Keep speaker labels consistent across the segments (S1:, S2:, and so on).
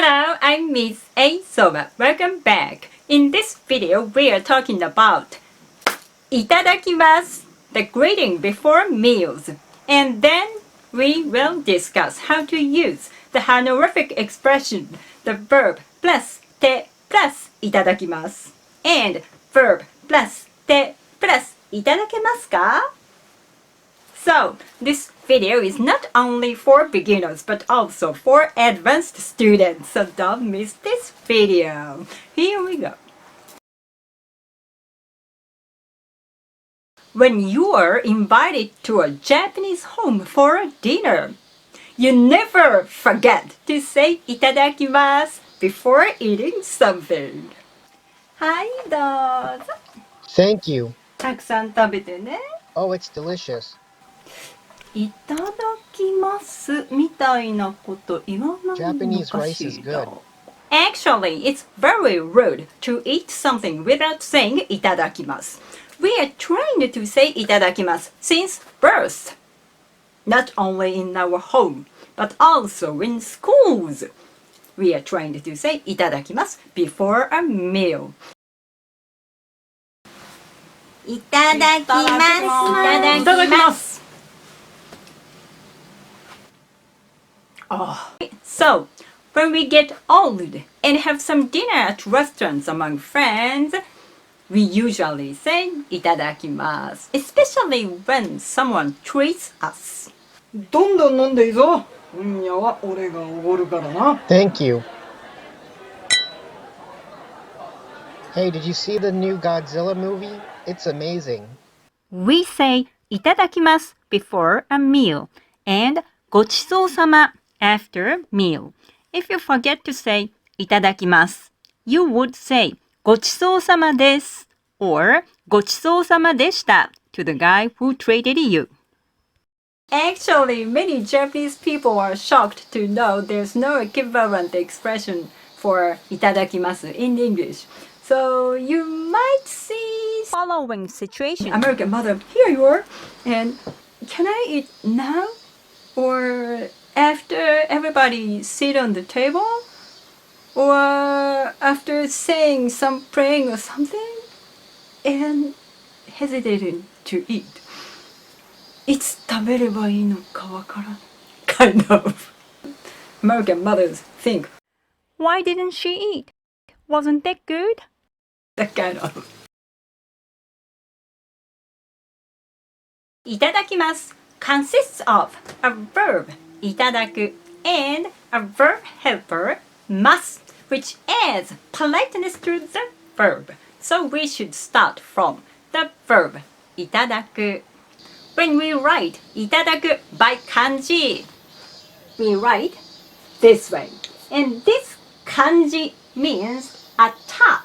S1: Hello, I'm Miss A Soba. Welcome back. In this video, we are talking about Itadakimasu, the greeting before meals. And then we will discuss how to use the honorific expression, the verb plus te plus itadakimasu, and verb plus te plus itadakemasuka. So, this video is not only for beginners but also for advanced students, so don't miss this video. Here we go. When you are invited to a Japanese home for a dinner, you never forget to say Itadakimasu before eating something. はい、どうぞ。
S2: Thank you.
S1: たくさん食べてね。
S2: Oh, it's delicious.
S1: いただきますみたいなこと言わないの
S2: Japanese
S1: か
S2: rice
S1: し
S2: is
S1: ら
S2: good.
S1: Actually, it's very rude to eat something without saying いただきます We are trained to say いただきます since birth. Not only in our home, but also in schools. We are trained to say いただきます before a meal.
S3: いただきます。
S1: いただきます。So, when we get old and have some dinner at restaurants among friends, we usually say いただきます especially when someone treats us.
S4: どんどん飲んでいいぞ。今夜は俺がおごるからな。
S2: Thank you. Hey, did you see the new Godzilla movie? It's amazing.
S1: We say いただきます before a meal and ごちそうさま after meal. If you forget to say いただきます you would say ごちそうさまです or ごちそうさまでした to the guy who treated you. Actually, many Japanese people are shocked to know there's no equivalent expression for いただきます in English. So you might see following situation. American mother, here you are. And can I eat now? Or after everybody sit on the table? Or after saying some praying or something? And hesitating to eat. いつ食べればいいのかわからない Kind of. American mothers think, why didn't she eat? Wasn't that good? That kind of. いただきます consists of a verb いただく and a verb helper ます which adds politeness to the verb. So we should start from the verb いただく When we write いただく by kanji, we write this way. And this kanji means a top.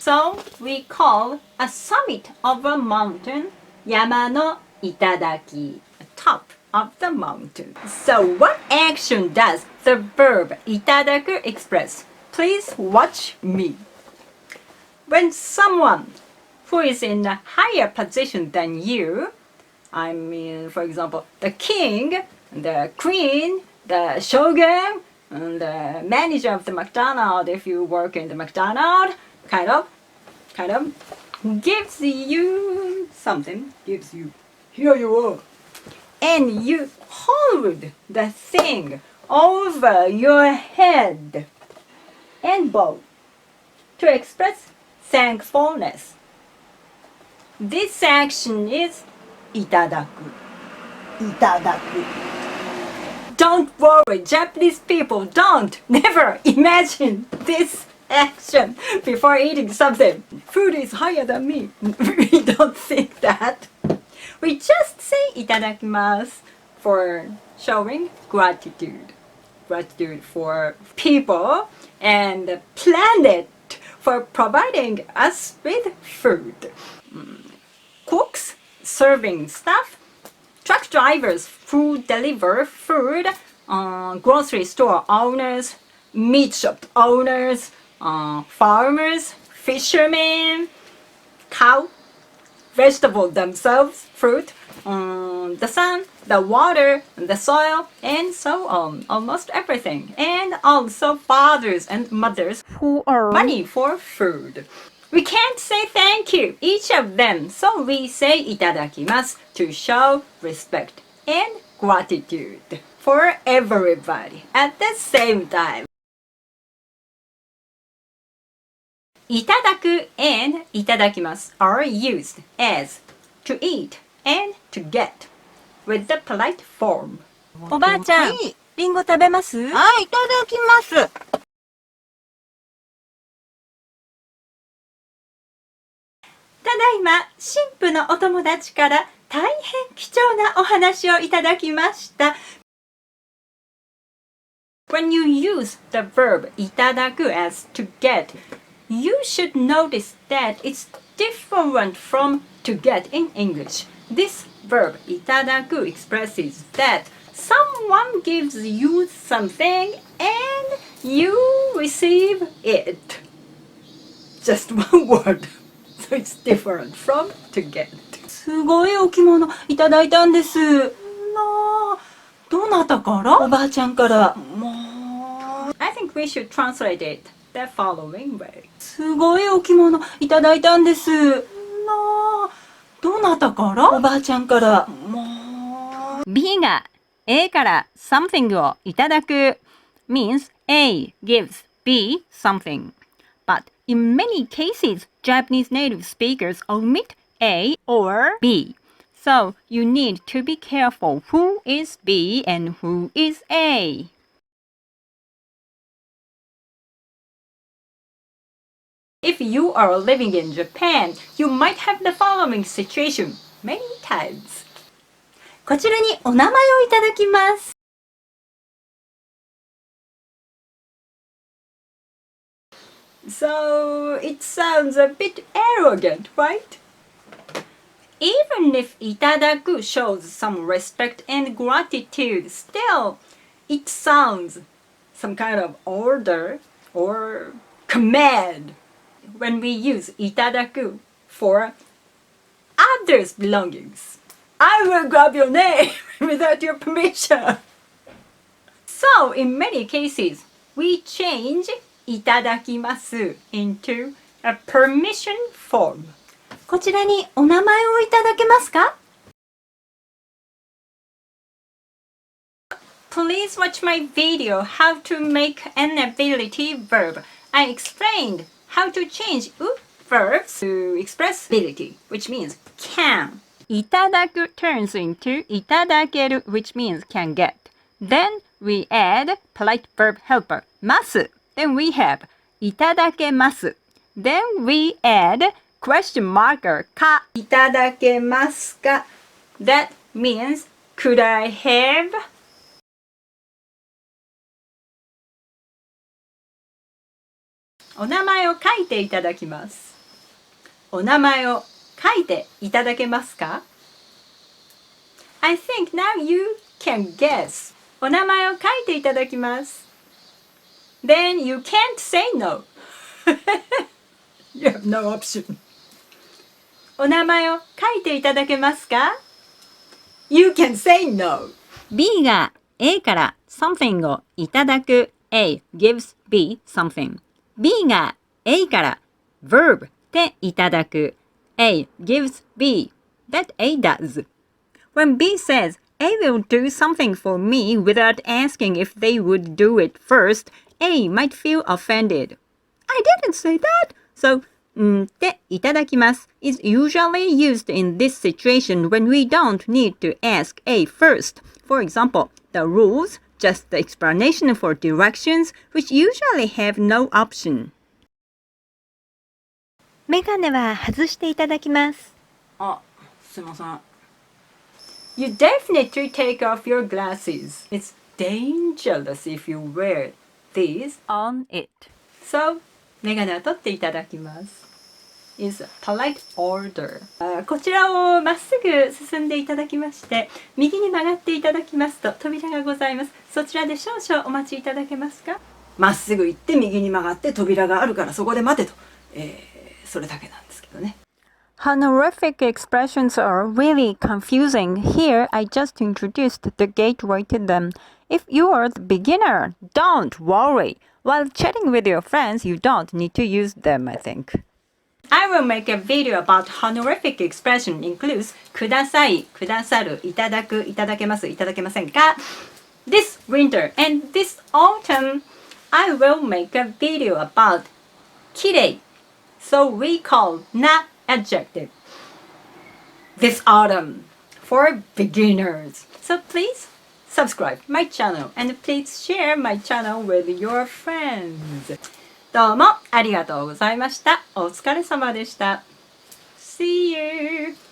S1: So we call a summit of a mountain 山の頂 a top of the mountain. So what action does the verb いただく express? Please watch me. When someone who is in a higher position than you, I mean, for example, the king, the queen, the shogun, and the manager of the McDonald's, if you work in the McDonald's, kind of, gives you something, gives you, here you are, and you hold the thing over your head and bow to express thankfulness. This action is いただく。いただく。Don't worry, Japanese people don't never imagine this action before eating something. Food is higher than me. We don't think that. We just say いただきます for showing gratitude. Gratitude for people and the planet for providing us with food. Cooks serving stuff, truck drivers who deliver food, grocery store owners, meat shop owners, farmers, fishermen, cow, vegetables themselves, fruit, the sun, the water, the soil, and so on. Almost everything. And also fathers and mothers who earn money for food. We can't say thank you, each of them, so we say Itadakimasu to show respect and gratitude for everybody at the same time. Itadaku and itadakimasu are used as to eat and to get with the polite form.
S3: おばあちゃん、リンゴ食べます？
S5: はい、いただきます。
S1: ただいま、神父のお友達から大変貴重なお話をいただきました。When you use the verb いただく as to get, you should notice that it's different from to get in English. This verb いただく expresses that someone gives you something and you receive it. Just one word. So it's different from to get.
S3: すごいお着物いただいたんです。どなたから？おばあちゃんから。
S1: I think we should translate it the following way.
S3: すごいお着物いただいたんです。どなたから？おばあちゃんから。
S1: B が A から something をいただく means A gives B something. But in many cases, Japanese native speakers omit A or B. So you need to be careful who is B and who is A. If you are living in Japan, you might have the following situation many times.
S3: こちらにお名前をいただきます。
S1: So it sounds a bit arrogant, right? Even if itadaku shows some respect and gratitude, still it sounds some kind of order or command when we use itadaku for others' belongings. I will grab your name without your permission. So in many cases, we change Itadakimasu into a permission form.
S3: こちらにお名前をいただけますか？
S1: Please watch my video how to make an ability verb. I explained how to change verbs to express ability, which means can. Itadaku turns into itadakeru, which means can get. Then we add polite verb helper, masu. Then we have Itadakemasu. Then we add question marker ka. Itadakemasuka. That means could I have? お名前を書いていただきます。お名前を書いていただけますか？ I think now you can guess. お名前を書いていただきます。Then you can't say no. You have no option. お名前を書いていただけますか？ You can say no. B が A から something をいただく A gives B something. B が A から verb でいただく A gives B that A does. When B says A will do something for me without asking if they would do it first, A might feel offended. I didn't say that. So, でいただきます is usually used in this situation when we don't need to ask A first. For example, the rules, just the explanation for directions, which usually have no option.
S3: メガネは外していただきます。
S4: あ、すいません。
S1: You definitely take off your glasses. It's dangerous if you wear these on it. So, メガネを取っていただきます。is a polite order. こちらをまっすぐ進んでいただきまして、右に曲がっていただきますと扉がございます。そちらで少々お待ちいただけますか？
S4: まっすぐ行って右に曲がって扉があるからそこで待てと。それだけなんですけどね。
S1: Honorific expressions are really confusing. Here, I just introduced the gateway to them. If you are the beginner, don't worry. While chatting with your friends, you don't need to use them, I think. I will make a video about honorific expression includes ください、くださる、いただく、いただけます、いただけませんか This winter and this autumn, I will make a video about きれい So we call na adjective this autumn for beginners. So please subscribe my channel and please share my channel with your friends. どうもありがとうございました。お疲れ様でした。See you!